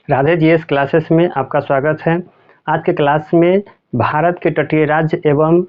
Radhe GS classes में आपका स्वागत है। आज के क्लास में भारत के तटीय राज्य एवं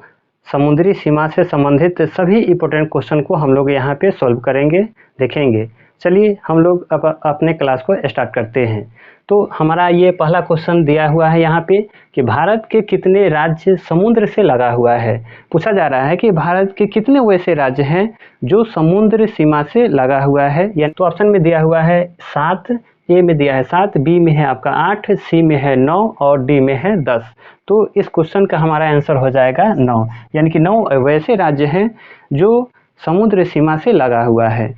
समुद्री सीमा से संबंधित सभी इम्पोर्टेंट क्वेश्चन को हम लोग यहाँ पे सॉल्व करेंगे, देखेंगे। चलिए हम लोग अपने क्लास को स्टार्ट करते हैं। तो हमारा ये पहला क्वेश्चन दिया हुआ है यहाँ पे कि भारत के कितने राज्य समुद्र से लगा हुआ है। पूछा जा रहा है कि भारत के कितने वैसे राज्य हैं जो समुद्र सीमा से लगा हुआ है। या तो ऑप्शन में दिया हुआ है 7, ए में दिया है 7, बी में है आपका 8, सी में है 9 और डी में है 10। तो इस क्वेश्चन का हमारा आंसर हो जाएगा 9, यानी कि 9 वैसे राज्य हैं जो समुद्र सीमा से लगा हुआ है।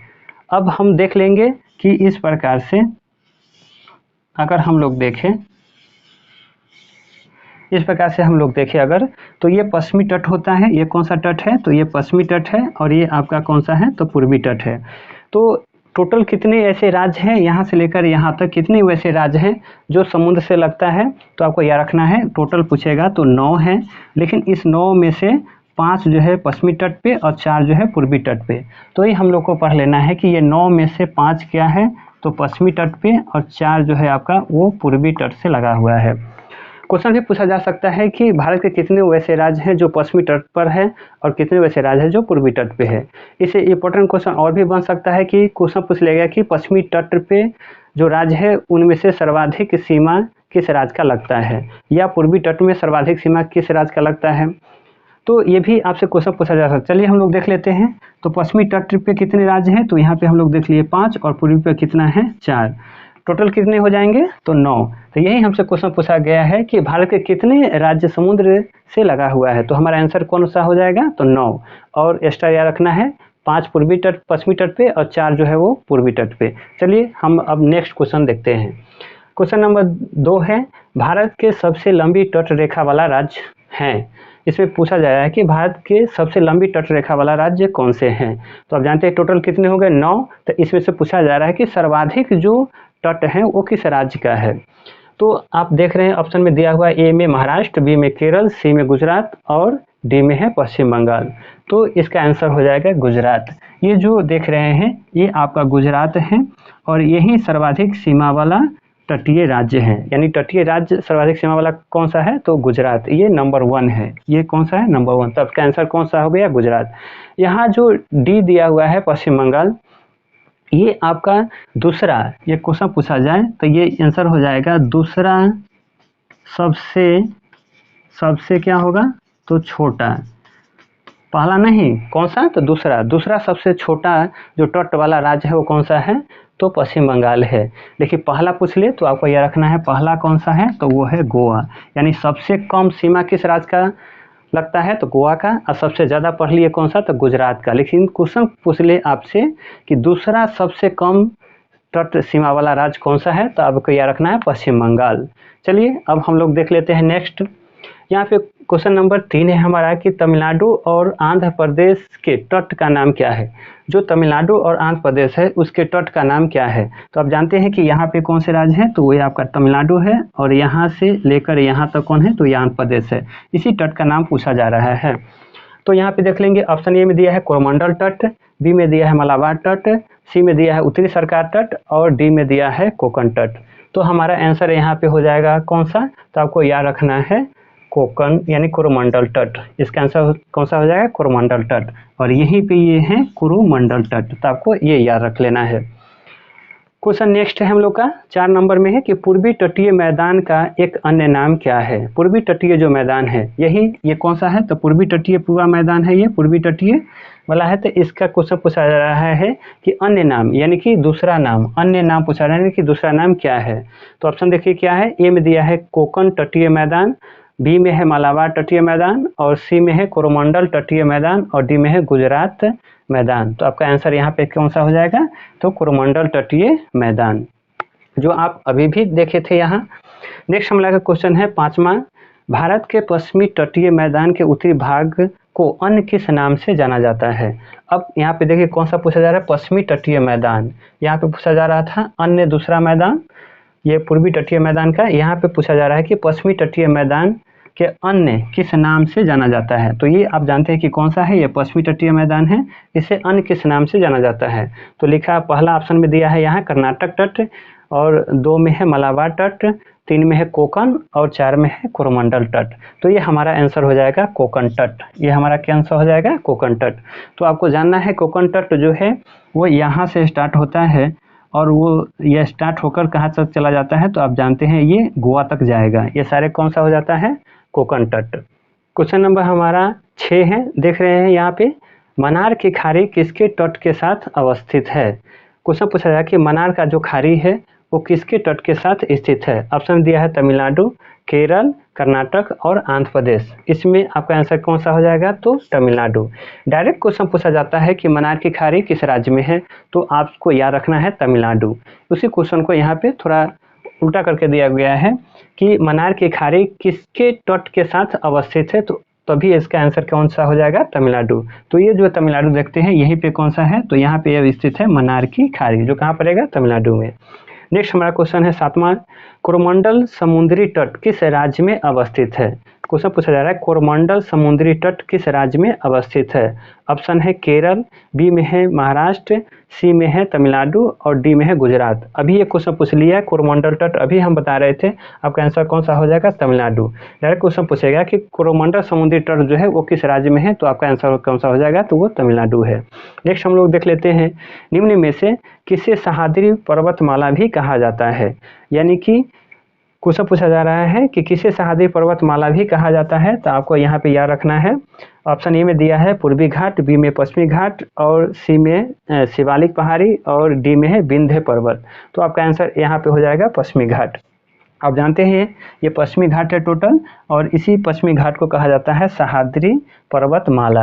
अब हम देख लेंगे कि इस प्रकार से अगर हम लोग देखें, इस प्रकार से हम लोग देखें अगर, तो ये पश्चिमी तट होता है। ये कौन सा तट है? तो ये पश्चिमी तट है और ये आपका कौन सा है? तो पूर्वी तट है। तो टोटल कितने ऐसे राज्य हैं यहाँ से लेकर यहाँ तक, कितने वैसे राज्य हैं जो समुद्र से लगता है? तो आपको याद रखना है, टोटल पूछेगा तो 9 है, लेकिन इस 9 में से 5 जो है पश्चिमी तट पे और 4 जो है पूर्वी तट पे। तो ये हम लोग को पढ़ लेना है कि ये 9 में से 5 क्या है? तो पश्चिमी तट पे और 4 जो है आपका वो पूर्वी तट से लगा हुआ है। क्वेश्चन भी पूछा जा सकता है कि भारत के कितने वैसे राज्य हैं जो पश्चिमी तट पर है और कितने वैसे राज्य हैं जो पूर्वी तट पे है। इससे इम्पोर्टेंट क्वेश्चन और भी बन सकता है कि क्वेश्चन पूछ लेगा कि पश्चिमी तट पे जो राज्य है उनमें से सर्वाधिक सीमा किस राज्य का लगता है, या पूर्वी तट में सर्वाधिक सीमा किस राज्य का लगता है। तो ये भी आपसे क्वेश्चन पूछा जा सकता है। चलिए हम लोग देख लेते हैं। तो पश्चिमी तट पे कितने राज्य हैं? तो यहाँ पे हम लोग देख लिए 5 और पूर्वी पे कितना है? 4। टोटल कितने हो जाएंगे? तो 9। तो यही हमसे क्वेश्चन पूछा गया है कि भारत के कितने राज्य समुद्र से लगा हुआ है। तो हमारा आंसर कौन सा हो जाएगा? तो 9। और एक्स्ट्रा याद रखना है 5 पूर्वी तट पश्चिमी तट पे और 4 जो है वो पूर्वी तट पे। चलिए हम अब नेक्स्ट क्वेश्चन देखते हैं। क्वेश्चन नंबर 2 है, भारत के सबसे लंबी तट रेखा वाला राज्य है। इसमें पूछा जा रहा है कि भारत के सबसे लंबी तट रेखा वाला राज्य कौन से हैं। तो आप जानते हैं टोटल कितने हो गए? 9। तो इसमें से पूछा जा रहा है कि सर्वाधिक जो तट है वो किस राज्य का है। तो आप देख रहे हैं ऑप्शन में दिया हुआ है, ए में महाराष्ट्र, बी में केरल, सी में गुजरात और डी में है पश्चिम बंगाल। तो इसका आंसर हो जाएगा गुजरात। ये जो देख रहे हैं ये आपका गुजरात है और यही सर्वाधिक सीमा वाला तटीय राज्य है। यानी तटीय राज्य सर्वाधिक सीमा वाला कौन सा है? तो गुजरात। ये नंबर 1 है। ये कौन सा है? नंबर 1। तब का आंसर कौन सा हो गया? गुजरात। यहाँ जो डी दिया हुआ है पश्चिम बंगाल, ये आपका दूसरा, ये क्वेश्चन पूछा जाए तो ये आंसर हो जाएगा दूसरा सबसे क्या होगा? तो छोटा। पहला नहीं, कौन सा? तो दूसरा सबसे छोटा जो तट वाला राज्य है वो कौन सा है? तो पश्चिम बंगाल है। लेकिन पहला पूछ ले तो आपको यह रखना है पहला कौन सा है? तो वो है गोवा। यानी सबसे कम सीमा किस राज्य का लगता है? तो गोवा का। और सबसे ज़्यादा पढ़ लिए कौन सा? तो गुजरात का। लेकिन क्वेश्चन पूछ ले आपसे कि दूसरा सबसे कम तट सीमा वाला राज्य कौन सा है, तो आपको याद रखना है पश्चिम बंगाल। चलिए अब हम लोग देख लेते हैं नेक्स्ट। यहाँ पे क्वेश्चन नंबर 3 है हमारा कि तमिलनाडु और आंध्र प्रदेश के तट का नाम क्या है। जो तमिलनाडु और आंध्र प्रदेश है उसके तट का नाम क्या है। तो आप जानते हैं कि यहाँ पे कौन से राज्य हैं? तो वो आपका तमिलनाडु है और यहाँ से लेकर यहाँ तक कौन है? तो ये आंध्र प्रदेश है। इसी तट का नाम पूछा जा रहा है। तो यहाँ पे देख लेंगे ऑप्शन ए में दिया है कोरोमंडल तट, बी में दिया है मलाबार तट, सी में दिया है उत्तरी सरकार तट और डी में दिया है कोकण तट। तो हमारा आंसर यहाँ पे हो जाएगा कौन सा? तो आपको याद रखना है कोकण यानी कोरोमंडल तट। इसका आंसर कौन सा हो जाएगा? कोरोमंडल तट। और यहीं पे ये है कोरोमंडल तट। तो आपको ये याद रख लेना है। क्वेश्चन नेक्स्ट है हम लोग का 4 नंबर में है कि पूर्वी तटीय मैदान का एक अन्य नाम क्या है। पूर्वी तटीय जो मैदान है ये कौन सा है? तो पूर्वी तटीय पूरा मैदान है, ये पूर्वी तटीय वाला है। तो इसका क्वेश्चन पूछा जा रहा है कि अन्य नाम यानी कि दूसरा नाम, अन्य नाम पूछा रहा है कि दूसरा नाम क्या है। तो ऑप्शन देखिए क्या है। ए में दिया है कोकण तटीय मैदान, बी में है मालाबार तटीय मैदान और सी में है कोरोमंडल तटीय मैदान और डी में है गुजरात मैदान। तो आपका आंसर यहाँ पे कौन सा हो जाएगा? तो कोरोमंडल तटीय मैदान, जो आप अभी भी देखे थे यहाँ। नेक्स्ट हमला का क्वेश्चन है 5वां, भारत के पश्चिमी तटीय मैदान के उत्तरी भाग को अन्य किस नाम से जाना जाता है। अब यहाँ पे देखिए कौन सा पूछा जा रहा है? पश्चिमी तटीय मैदान। यहाँ पे पूछा जा रहा था अन्य दूसरा मैदान, ये पूर्वी तटीय मैदान का। यहाँ पे पूछा जा रहा है कि पश्चिमी तटीय मैदान के अन्य किस नाम से जाना जाता है। तो ये आप जानते हैं कि कौन सा है? ये पश्चिमी तटीय मैदान है। इसे अन्य किस नाम से जाना जाता है। तो लिखा पहला ऑप्शन में दिया है यहाँ कर्नाटक तट और 2 में है मलाबार तट, 3 में है कोकण और 4 में है कोरोमंडल तट। तो ये हमारा आंसर हो जाएगा कोकण तट। ये हमारा क्या आंसर हो जाएगा? कोकण तट। तो आपको जानना है कोकण तट जो है वो यहाँ से स्टार्ट होता है और वो ये स्टार्ट होकर कहाँ तक चला जाता है? तो आप जानते हैं ये गोवा तक जाएगा। ये सारे कौन सा हो जाता है? कोकण तट। क्वेश्चन नंबर हमारा 6 है, देख रहे हैं यहाँ पे, मनार की खाड़ी किसके तट के साथ अवस्थित है? क्वेश्चन पूछा जाए कि मनार का जो खाड़ी है वो किसके तट के साथ स्थित है? ऑप्शन दिया है तमिलनाडु, केरल, कर्नाटक और आंध्र प्रदेश। इसमें आपका आंसर कौन सा हो जाएगा? तो तमिलनाडु। डायरेक्ट क्वेश्चन पूछा जाता है कि मनार की खाड़ी किस राज्य में है, तो आपको याद रखना है तमिलनाडु। उसी क्वेश्चन को यहाँ पे थोड़ा उल्टा करके दिया गया है कि मनार की खाड़ी किसके तट के साथ अवस्थित है, तो तभी इसका आंसर कौन सा हो जाएगा? तमिलनाडु। तो ये जो तमिलनाडु देखते हैं यहीं पे कौन सा है? तो यहाँ पे यह स्थित है मनार की खाड़ी, जो कहाँ पड़ेगा? तमिलनाडु में। नेक्स्ट हमारा क्वेश्चन है 7वां, कोरोमंडल समुद्री तट किस राज्य में अवस्थित है? क्वेश्चन पूछा जा रहा है कोरोमंडल समुद्री तट किस राज्य में अवस्थित है? ऑप्शन है केरल, बी में है महाराष्ट्र, सी में है तमिलनाडु और डी में है गुजरात। अभी ये क्वेश्चन पूछ लिया है कोरोमंडल तट, अभी हम बता रहे थे। आपका आंसर कौन सा हो जाएगा? तमिलनाडु। डायरेक्ट क्वेश्चन पूछेगा कि कोरोमंडल समुद्री तट जो है वो किस राज्य में है, तो आपका आंसर कौन सा हो जाएगा? तो वो तमिलनाडु है। नेक्स्ट हम लोग देख लेते हैं, निम्न में से किसे सह्याद्री पर्वतमाला भी कहा जाता है? यानी कि क्वेश्चन पूछा जा रहा है कि किसे सह्याद्री पर्वतमाला भी कहा जाता है, तो आपको यहाँ पे याद रखना है। ऑप्शन ए में दिया है पूर्वी घाट, बी में पश्चिमी घाट और सी में शिवालिक पहाड़ी और डी में है विंध्य पर्वत। तो आपका आंसर यहाँ पे हो जाएगा पश्चिमी घाट। आप जानते हैं ये पश्चिमी घाट है टोटल, और इसी पश्चिमी घाट को कहा जाता है सह्याद्री पर्वतमाला।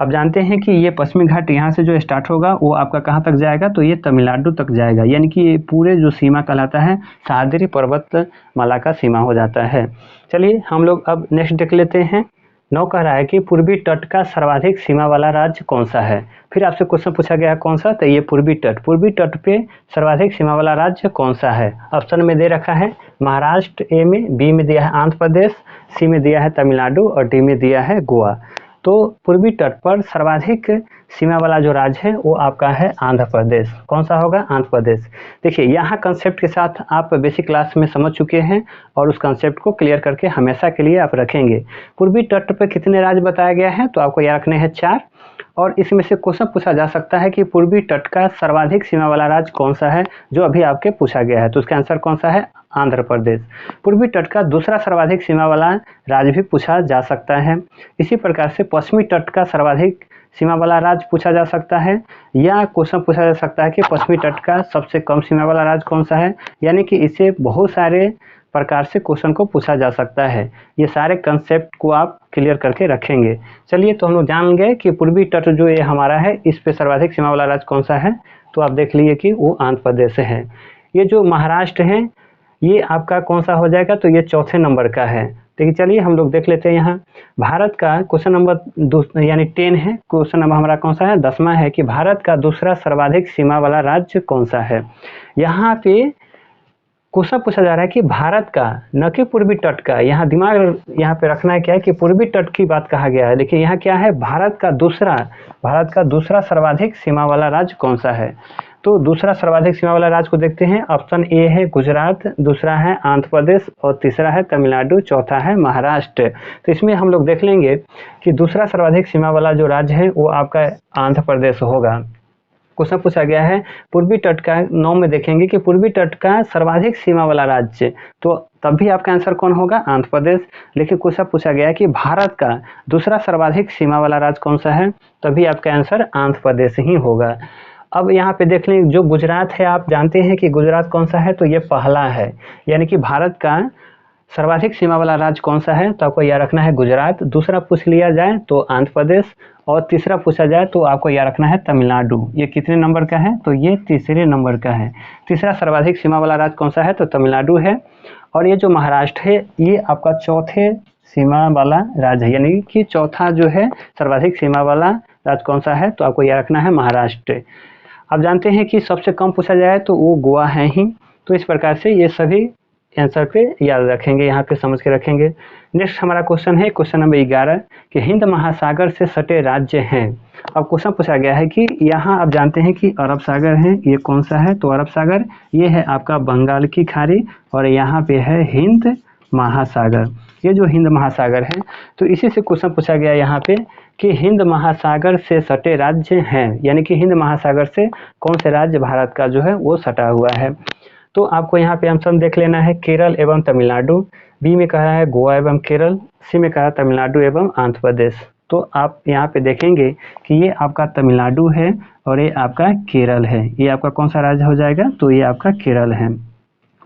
अब जानते हैं कि ये पश्चिमी घाट यहाँ से जो स्टार्ट होगा वो आपका कहाँ तक जाएगा? तो ये तमिलनाडु तक जाएगा, यानी कि ये पूरे जो सीमा कहलाता है सह्याद्री पर्वतमाला का सीमा हो जाता है। चलिए हम लोग अब नेक्स्ट देख लेते हैं। 9 कह रहा है कि पूर्वी तट का सर्वाधिक सीमा वाला राज्य कौन सा है? फिर आपसे क्वेश्चन पूछा गया है कौन सा? तो ये पूर्वी तट। पूर्वी तट पे सर्वाधिक सीमा वाला राज्य कौन सा है? ऑप्शन में दे रखा है महाराष्ट्र ए में, बी में दिया है आंध्र प्रदेश, सी में दिया है तमिलनाडु और डी में दिया है गोवा। तो पूर्वी तट पर सर्वाधिक सीमा वाला जो राज्य है वो आपका है आंध्र प्रदेश। कौन सा होगा? आंध्र प्रदेश। देखिए यहाँ कंसेप्ट के साथ आप बेसिक क्लास में समझ चुके हैं और उस कंसेप्ट को क्लियर करके हमेशा के लिए आप रखेंगे। पूर्वी तट पर कितने राज्य बताया गया है? तो आपको याद रखने हैं 4, और इसमें से क्वेश्चन पूछा जा सकता है कि पूर्वी तट का सर्वाधिक सीमा वाला राज्य कौन सा है, जो अभी आपके पूछा गया है। तो उसका आंसर कौन सा है? आंध्र प्रदेश। पूर्वी तट का दूसरा सर्वाधिक सीमा वाला राज्य भी पूछा जा सकता है। इसी प्रकार से पश्चिमी तट का सर्वाधिक सीमा वाला राज्य पूछा जा सकता है, या क्वेश्चन पूछा जा सकता है कि पश्चिमी तट का सबसे कम सीमा वाला राज्य कौन सा है। यानी कि इसे बहुत सारे प्रकार से क्वेश्चन को पूछा जा सकता है। ये सारे कंसेप्ट को आप क्लियर करके रखेंगे। चलिए तो हम लोग जान गए कि पूर्वी तट जो ये हमारा है इस पे सर्वाधिक सीमा वाला राज्य कौन सा है, तो आप देख लीजिए कि वो आंध्र प्रदेश है। ये जो महाराष्ट्र है ये आपका कौन सा हो जाएगा? तो ये चौथे नंबर का है। देखिए चलिए हम लोग देख लेते हैं यहाँ भारत का क्वेश्चन नंबर यानी 10 है। क्वेश्चन नंबर हमारा कौन सा है? 10वां है कि भारत का दूसरा सर्वाधिक सीमा वाला राज्य कौन सा है। यहाँ पे क्वेश्चन पूछा जा रहा है कि भारत का, न कि पूर्वी तट का। यहाँ दिमाग यहाँ पे रखना है क्या है कि पूर्वी तट की बात कहा गया है। देखिए यहाँ क्या है? भारत का दूसरा सर्वाधिक सीमा वाला राज्य कौन सा है। तो दूसरा सर्वाधिक सीमा वाला राज्य को देखते हैं। ऑप्शन ए है गुजरात, दूसरा है आंध्र प्रदेश और तीसरा है तमिलनाडु, चौथा है महाराष्ट्र। तो इसमें हम लोग देख लेंगे कि दूसरा सर्वाधिक सीमा वाला जो राज्य है वो आपका आंध्र प्रदेश होगा। क्वेश्चन पूछा गया है पूर्वी तट का, 9 में देखेंगे कि पूर्वी तट का सर्वाधिक सीमा वाला राज्य, तो तब भी आपका आंसर कौन होगा? आंध्र प्रदेश। लेकिन क्वेश्चन पूछा गया है कि भारत का दूसरा सर्वाधिक सीमा वाला राज्य कौन सा है, तभी आपका आंसर आंध्र प्रदेश ही होगा। अब यहाँ पे देख लें जो गुजरात है, आप जानते हैं कि गुजरात कौन सा है? तो ये पहला है। यानी कि भारत का सर्वाधिक सीमा वाला राज्य कौन सा है, तो आपको याद रखना है गुजरात। दूसरा पूछ लिया जाए तो आंध्र प्रदेश, और तीसरा पूछा जाए तो आपको याद रखना है तमिलनाडु। ये कितने नंबर का है? तो ये तीसरे नंबर का है। तीसरा सर्वाधिक सीमा वाला राज्य कौन सा है? तो तमिलनाडु है। और ये जो महाराष्ट्र है ये आपका चौथे सीमा वाला राज्य है, यानी कि चौथा जो है सर्वाधिक सीमा वाला राज्य कौन सा है, तो आपको याद रखना है महाराष्ट्र। आप जानते हैं कि सबसे कम पूछा जाए तो वो गोवा है ही। तो इस प्रकार से ये सभी आंसर पे याद रखेंगे, यहाँ पे समझ के रखेंगे। नेक्स्ट हमारा क्वेश्चन है क्वेश्चन नंबर 11 कि हिंद महासागर से सटे राज्य हैं। अब क्वेश्चन पूछा गया है कि यहाँ आप जानते हैं कि अरब सागर है, ये कौन सा है, तो अरब सागर ये है आपका बंगाल की खाड़ी, और यहाँ पे है हिंद महासागर, ये जो हिंद महासागर है। तो इसी से क्वेश्चन पूछा गया यहाँ पे कि हिंद महासागर से सटे राज्य हैं, यानी कि हिंद महासागर से कौन से राज्य भारत का जो है वो सटा हुआ है। तो आपको यहाँ पे ऑप्शन देख लेना है, केरल एवं तमिलनाडु, बी में कहा है गोवा एवं केरल, सी में कहा है तमिलनाडु एवं आंध्र प्रदेश। तो आप यहाँ पे देखेंगे कि ये आपका तमिलनाडु है और ये आपका केरल है। ये आपका कौन सा राज्य हो जाएगा, तो ये आपका केरल है।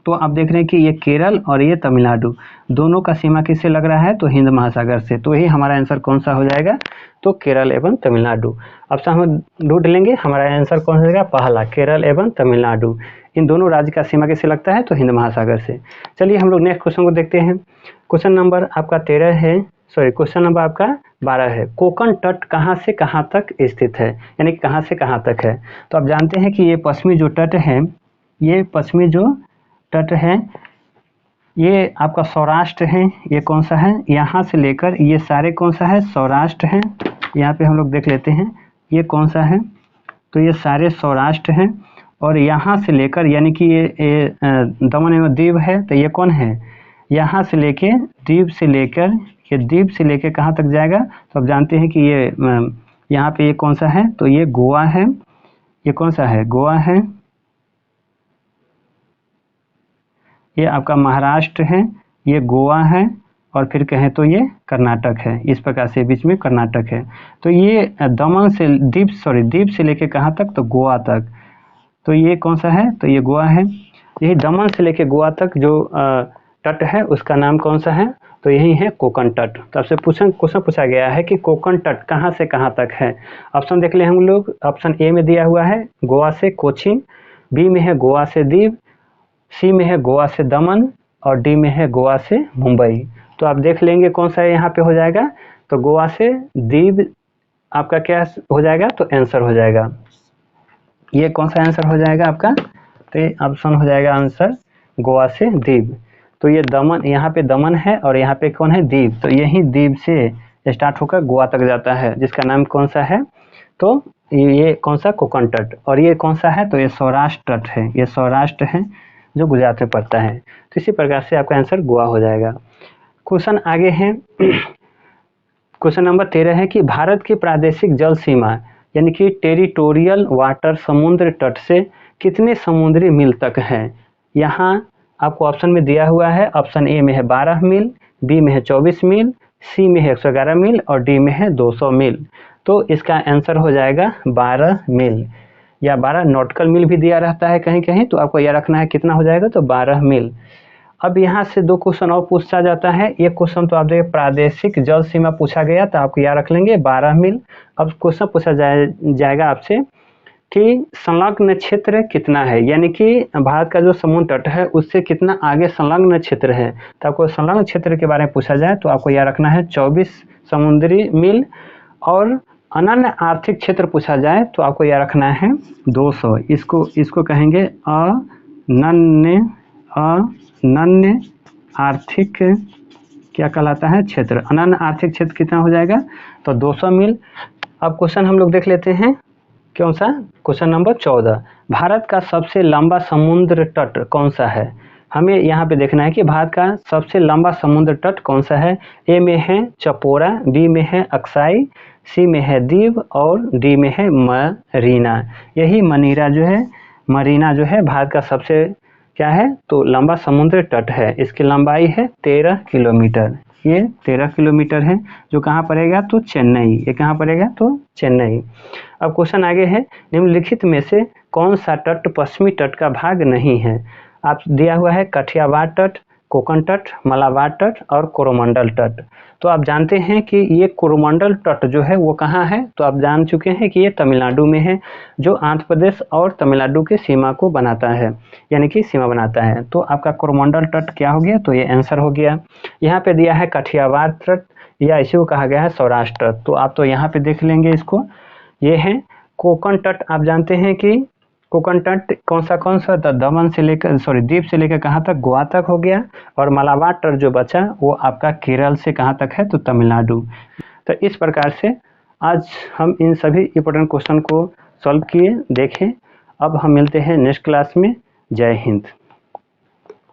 तो आप देख रहे हैं कि ये केरल और ये तमिलनाडु दोनों का सीमा किससे लग रहा है, तो हिंद महासागर से। तो यही हमारा आंसर कौन सा हो जाएगा, तो केरल एवं तमिलनाडु। अब हम ढूंढ लेंगे हमारा आंसर कौन सा जाएगा, पहला केरल एवं तमिलनाडु, इन दोनों राज्य का सीमा किससे लगता है, तो हिंद महासागर से। चलिए हम लोग नेक्स्ट क्वेश्चन को देखते हैं। क्वेश्चन नंबर आपका 13 है, सॉरी क्वेश्चन नंबर आपका 12 है, कोंकण तट कहाँ से कहाँ तक स्थित है, यानी कहाँ से कहाँ तक है। तो आप जानते हैं कि ये पश्चिमी जो तट है, ये पश्चिमी जो तट है ये आपका सौराष्ट्र है। ये कौन सा है, यहाँ से लेकर ये सारे कौन सा है, सौराष्ट्र है। यहाँ पे हम लोग देख लेते हैं ये कौन सा है, तो ये सारे सौराष्ट्र हैं। और यहाँ से लेकर यानी कि ये दमन एवं दीव है, तो ये कौन है, यहाँ से लेके दीव से लेकर, ये दीव से लेकर कहाँ तक जाएगा, तो आप जानते हैं कि ये यहाँ पे ये कौन सा है, तो ये गोवा है। ये कौन सा है, गोवा है। ये आपका महाराष्ट्र है, ये गोवा है, और फिर कहें तो ये कर्नाटक है। इस प्रकार से बीच में कर्नाटक है। तो ये दमन से द्वीप से लेके कहाँ तक, तो गोवा तक। तो ये कौन सा है, तो ये गोवा है। यही दमन से लेके गोवा तक जो तट है उसका नाम कौन सा है, तो यही है कोंकण तट। तो आपसे क्वेश्चन पूछा गया है कि कोंकण तट कहाँ से कहाँ तक है। ऑप्शन देख ले हम लोग, ऑप्शन ए में दिया हुआ है गोवा से कोचीन, बी में है गोवा से दीव, सी में है गोवा से दमन, और डी में है गोवा से मुंबई। तो आप देख लेंगे कौन सा यहाँ पे हो जाएगा, तो गोवा से दीव आपका क्या हो जाएगा, तो आंसर हो जाएगा। ये कौन सा आंसर हो जाएगा आपका, तो ये ऑप्शन हो जाएगा आंसर गोवा से दीव। तो ये दमन, यहाँ पे दमन है और यहाँ पे कौन है, दीव। तो यही दीव से स्टार्ट होकर गोवा तक जाता है, जिसका नाम कौन सा है, तो ये कौन सा, कोंकण तट। और ये कौन सा है, तो ये सौराष्ट्र तट है। ये सौराष्ट्र है जो गुजरात में पड़ता है। तो इसी प्रकार से आपका आंसर गोवा हो जाएगा। क्वेश्चन आगे है क्वेश्चन नंबर 13 है कि भारत की प्रादेशिक जल सीमा यानी कि टेरिटोरियल वाटर समुद्र तट से कितने समुद्री मील तक है। यहाँ आपको ऑप्शन में दिया हुआ है, ऑप्शन ए में है 12 मील, बी में है 24 मील, सी में है 111 मील, और डी में है 200 मील। तो इसका आंसर हो जाएगा 12 मील, या 12 नॉटिकल मील भी दिया रहता है कहीं कहीं। तो आपको यह रखना है कितना हो जाएगा, तो 12 मील। अब यहाँ से दो क्वेश्चन और पूछा जाता है। एक क्वेश्चन तो आप देखिए प्रादेशिक जल सीमा पूछा गया, तो आपको याद रख लेंगे 12 मील। अब क्वेश्चन पूछा जाएगा आपसे कि संलग्न क्षेत्र कितना है, यानी कि भारत का जो समुद्र तट है उससे कितना आगे संलग्न क्षेत्र है। तो आपको संलग्न क्षेत्र के बारे में पूछा जाए तो आपको याद रखना है 24 समुद्री मील। और अनन्य आर्थिक क्षेत्र पूछा जाए तो आपको यह रखना है 200। इसको कहेंगे अनन्य आर्थिक क्या कहलाता है, क्षेत्र। अनन्य आर्थिक क्षेत्र कितना हो जाएगा, तो 200 मील। अब क्वेश्चन हम लोग देख लेते हैं कौन सा, क्वेश्चन नंबर 14, भारत का सबसे लंबा समुद्र तट कौन सा है। हमें यहाँ पे देखना है कि भारत का सबसे लंबा समुद्र तट कौन सा है। ए में है चपोरा, बी में है अक्साई, सी में है दीव, और डी में है मरीना। यही मरीना जो है भारत का सबसे क्या है, तो लंबा समुद्र तट है। इसकी लंबाई है 13 किलोमीटर। ये 13 किलोमीटर है, जो कहाँ पड़ेगा, तो चेन्नई। ये कहाँ पड़ेगा, तो चेन्नई। अब क्वेश्चन आगे है, निम्नलिखित में से कौन सा तट पश्चिमी तट का भाग नहीं है। आप दिया हुआ है कठियावाड़ तट, कोंकण तट, मलाबार तट और कोरोमंडल तट। तो आप जानते हैं कि ये कोरोमंडल तट जो है वो कहाँ है, तो आप जान चुके हैं कि ये तमिलनाडु में है, जो आंध्र प्रदेश और तमिलनाडु के सीमा को बनाता है, यानी कि सीमा बनाता है। तो आपका कोरोमंडल तट क्या हो गया, तो ये आंसर हो गया। यहाँ पे दिया है कठियावाड़ तट, या इसी को कहा गया है सौराष्ट्र तट। तो आप तो यहाँ पे देख लेंगे इसको। ये है कोंकण तट। आप जानते हैं कि कोकण तट कौन सा था, दमन से लेकर द्वीप से लेकर कहाँ तक, गोवा तक हो गया। और मलाबार तट जो बचा वो आपका केरल से कहाँ तक है, तो तमिलनाडु। तो इस प्रकार से आज हम इन सभी इंपॉर्टेंट क्वेश्चन को सॉल्व किए, देखें। अब हम मिलते हैं नेक्स्ट क्लास में। जय हिंद।